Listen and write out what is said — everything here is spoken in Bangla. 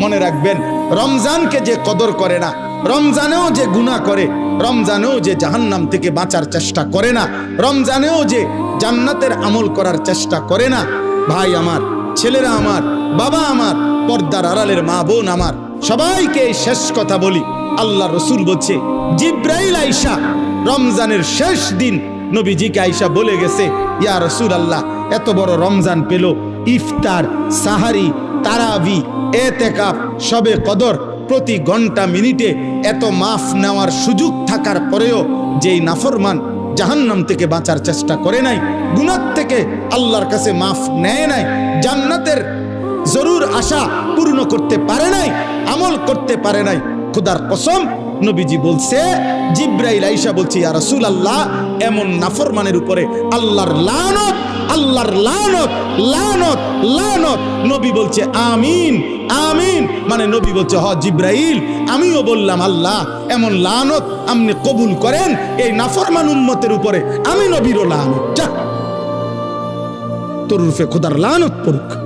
মনে রাখবেন, রমজানকে যে কদর করে না, রমজানেও যে গুনাহ করে, রমজানেও যে জাহান্নাম থেকে বাঁচার চেষ্টা করে না, রমজানেও যে জান্নাতের আমল করার চেষ্টা করে না, ভাই আমার, ছেলেরা আমার, বাবা আমার, পর্দার আড়ালের মা বোন আমার, সবাইকে এই শেষ কথা বলি। আল্লাহ রসুল বলছে, জিব্রাইল আইসা রমজানের শেষ দিন নবীজিকে আইসা বলে গেছে, ইয়া রসুল আল্লাহ, এত বড় রমজান পেল, ইফতার, সাহারি, তারাবি, এতেকাফ, শবে কদর, প্রতি ঘন্টা মিনিটে এত মাফ নেওয়ার সুযোগ থাকার পরেও যেই নাফরমান জাহান্নাম থেকে বাঁচার চেষ্টা করে নাই, গুনাহ থেকে আল্লাহর কাছে মাফ নেয় নাই, জান্নাতের জরুর আশা পূর্ণ করতে পারে নাই, আমল করতে পারে নাই, খোদার কসম নবীজি বলছে, জিব্রাইল আইসা বলছে, ইয়া রাসূলুল্লাহ, এমন নাফরমানের উপরে আল্লাহর লানত, আল্লাহর লানত, লানত, লানত। নবী বলছে আমিন, আমিন। মানে নবী বলছে, হ জিব্রাইল, আমিও বললাম আল্লাহ, এমন লানত আপনি কবুল করেন এই নাফরমান উম্মতের উপরে, আমি নবীরও লানত, যা তোর রূপে খোদার লানত পড়ুক।